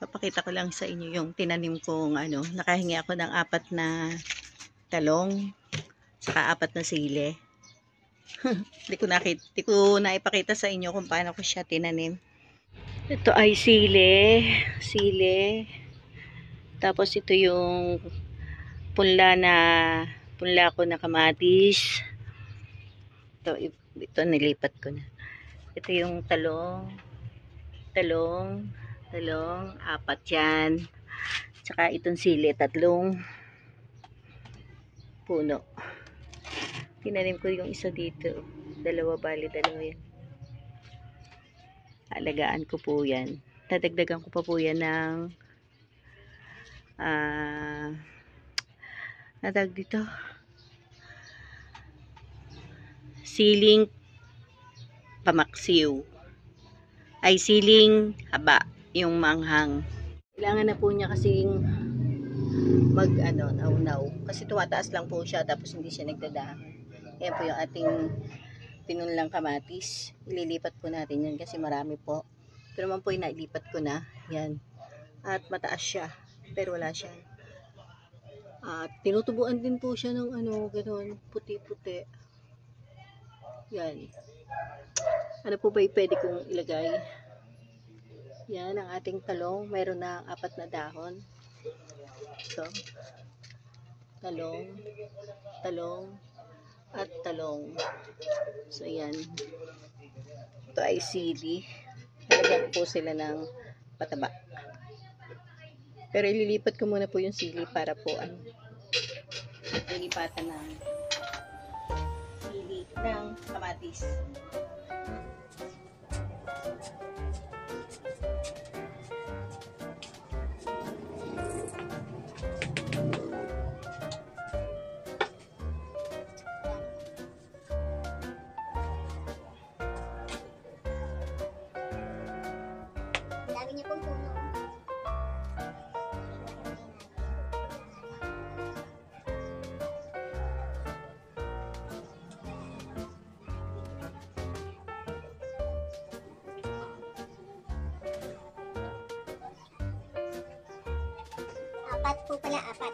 Papakita ko lang sa inyo yung tinanim kong nakahingi ako ng 4 na talong, saka 4 na sili. Di ko naipakita sa inyo kung paano ko siya tinanim. Ito ay sili. Tapos ito yung punla ko na kamatis. Ito nilipat ko na. Ito yung talong, 4 yan. Tsaka itong sili, 3 puno. Tinanim ko yung isa dito. 2 yan. Alagaan ko po yan. Dadagdagan ko pa po yan ng natag dito. Siling pamaksiw. Ay siling haba. Yung manghang. Kailangan na po niya kasing naunaw. Kasi tumataas lang po siya tapos hindi siya nagdadaan. Yan po yung ating pinunlang kamatis. Ililipat po natin yan kasi marami po. Ito naman po yung nailipat ko na. Yan. At mataas siya. Pero wala siya. At tinutubuan din po siya ng gano'n, puti-puti. Yan. Ano po ba yung pwede kong ilagay? Yan ang ating talong. Mayroon na 4 na dahon. Ito. Talong. At talong. So, yan. Ito ay sili. Halagyan po sila ng pataba. Pero ililipat ko muna po yung sili para po lilipatan ng sili ng kamatis. Dami niya pong puno. Apat po pala, 4.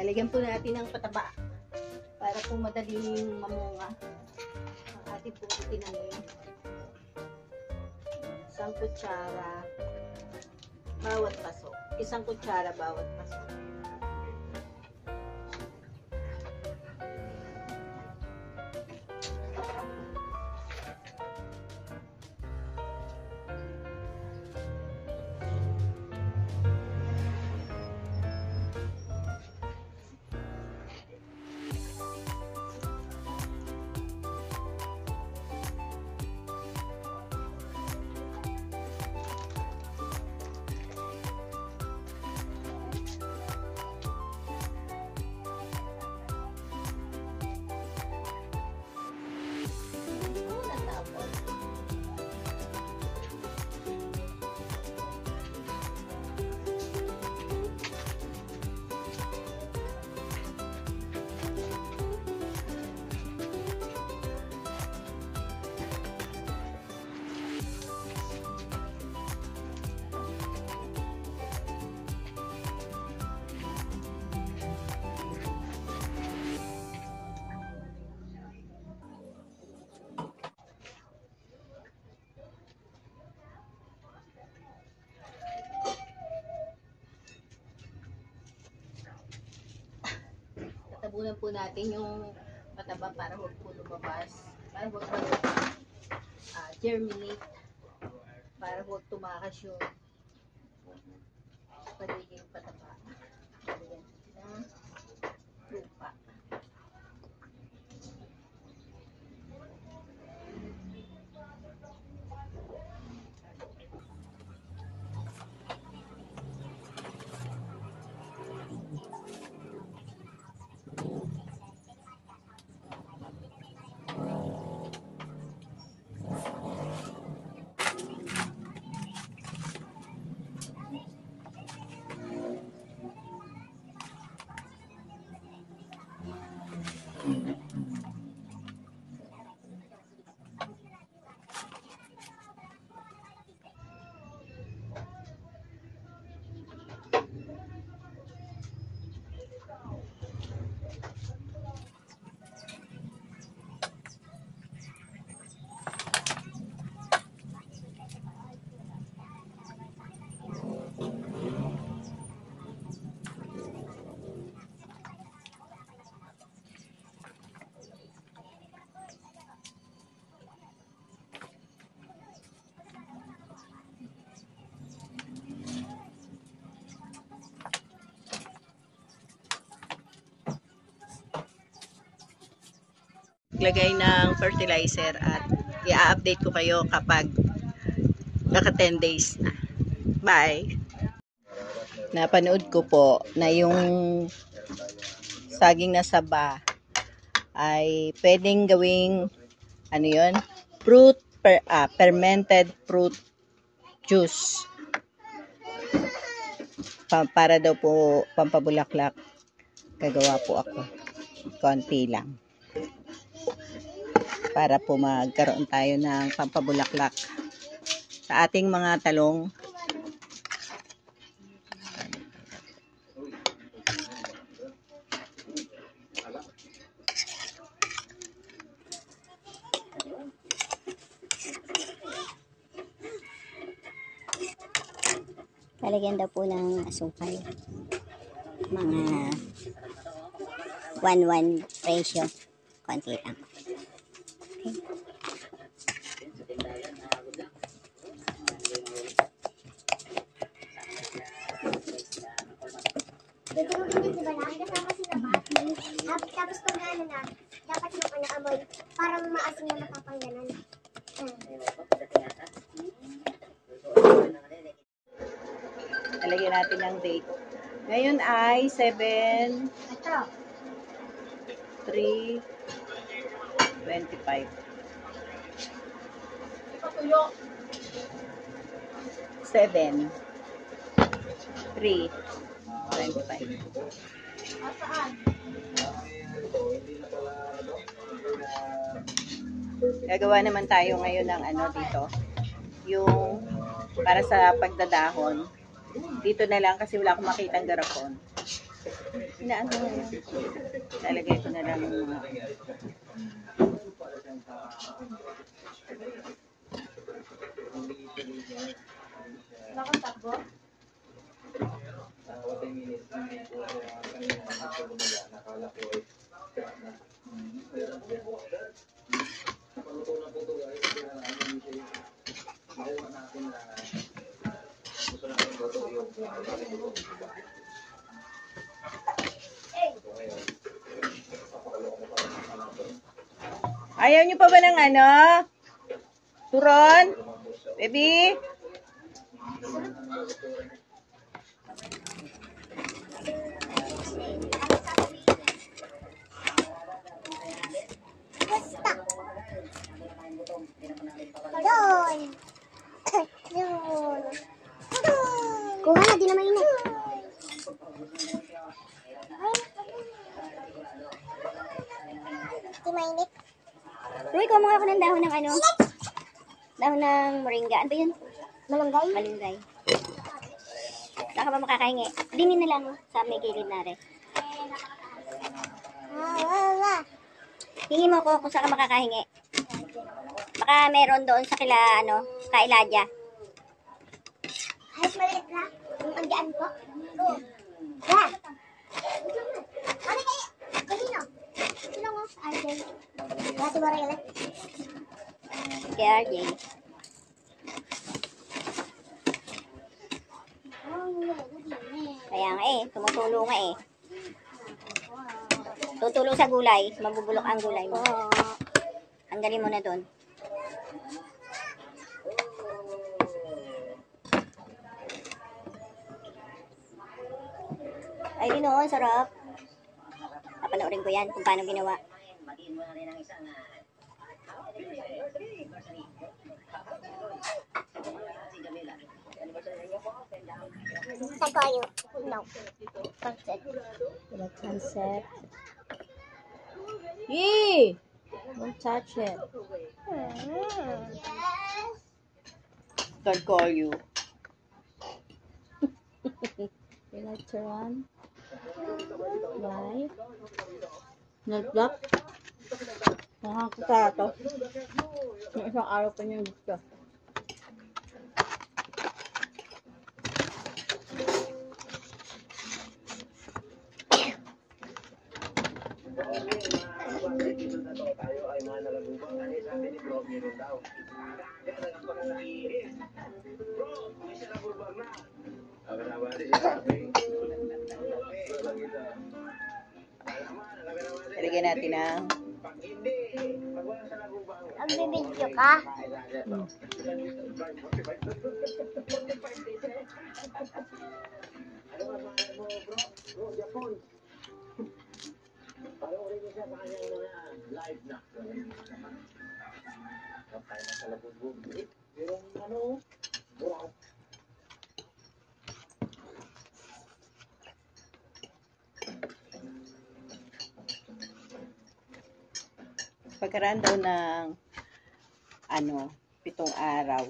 Lalagyan po natin ng pataba para po madaling mamunga ang ating po tinanim. Isang kutsara Bawat paso. Isang kutsara bawat paso. Tatabunan po natin yung pataba para huwag po lumabas. Para huwag germinate. Para huwag tumakas yung pagiging pataba. Ayan. Na lupa. Lagay ng fertilizer at i-update ko kayo kapag naka 10 days na. Bye! Napanood ko po na yung saging na saba ay pwedeng gawing ano yun? Fermented fruit juice. Para daw po pampabulaklak. Gagawa po ako. Konti lang. Para po magkaroon tayo ng pampabulaklak sa ating mga talong. Lalagyan daw po ng asukal. Mga 1:1 ratio. Konti lang. Okay. Pero hindi ba lang? Kasama sila ba? Tapos pag ano na, dapat yung amoy, parang maasim na napapangganan. Nalagyan natin ng date. Ngayon ay 7/3/25. Seven. 3/25. Gagawa naman tayo ngayon ng ano dito. Yung para sa pagdadahon. Dito na lang kasi wala akong makitang garapon. Inaano na yan. Lalagay ko na lang yung mga wala kang takbo? Ayaw niyo pa ba ng ano? Turon? Baby? Basta. Doon. Doon. Kuha na, di na mainit. Di mainit. Roy, kuha mo nga ako ng dahon ng ano? Dahon ng moringa. Ano ba yun? Malunggay? Malunggay. Saan ka ba makakahingi? Dinin na lang sa may gilid na rin. Wala. Hingi mo ko kung saan ka makakahingi. Baka meron doon sa kila, ano, sa Elijah. Ayos maliit na. Yung andiyan ko. Oo. Ha? Ano kayo? Kanino? Sino mo? RJ. Wala si Borel. Kay RJ. Kaya nga eh, tumutulong nga eh. Tutulong sa gulay, mabubulok ang gulay mo. Tanggalin mo na doon. Ay, din oh, sarap. Papanoorin ko yan kung paano ginawa. Saan kayo? No. Sunset. Like sunset. Yee! Don't touch it. Don't call you. You like to run? Why? Nag-block? Nakakita to. Yung isang araw pa niya gusto. Ilagyan natin ang Nagbibidyo ka? pagkaraan daw ng 7 araw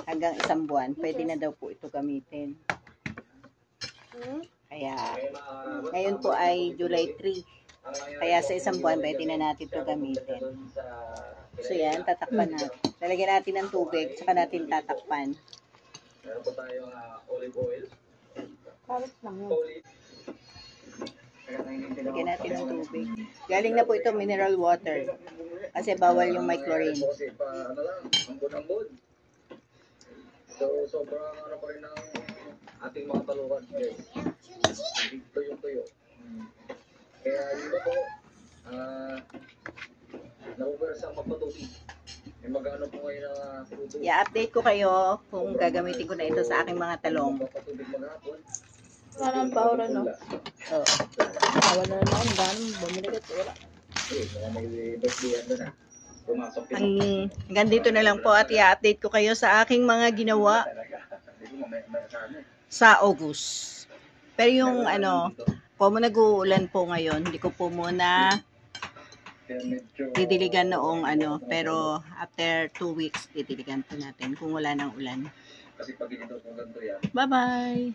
hanggang 1 buwan, pwede na daw po ito gamitin. Kaya ngayon po ay July 3. Kaya sa 1 buwan, pwede na natin ito gamitin. So yan, tatakpan natin. Lalagyan natin ng tubig, saka natin tatakpan. Meron po tayong olive oil. Parang lang yun. Lagyan natin ng tubig. Galing na po ito mineral water. Kasi bawal yung may chlorine. Kasi ambon-ambon. So, sobrang pa rin ng ating mga talukan, guys. Tuyo-tuyo. Kaya yung iba po, nakubersa ang magpatubig. May mag-ano po ngayon na fruto. I-update ko kayo kung gagamitin ko na ito sa aking mga talong. Magpatubig maghapon. Wala ng power, no? Oo. Wala na naman, dami, bumili ka, wala. Mga may birthday doon na. Pumasok din. Hanggang dito na lang po at i-update ko kayo sa aking mga ginawa sa August. Pero yung po mo nag-uulan po ngayon, hindi ko po muna didiligan noong pero after 2 weeks didiligan po natin kung wala ng ulan. Kasi pag ito po ganito yan. Bye-bye!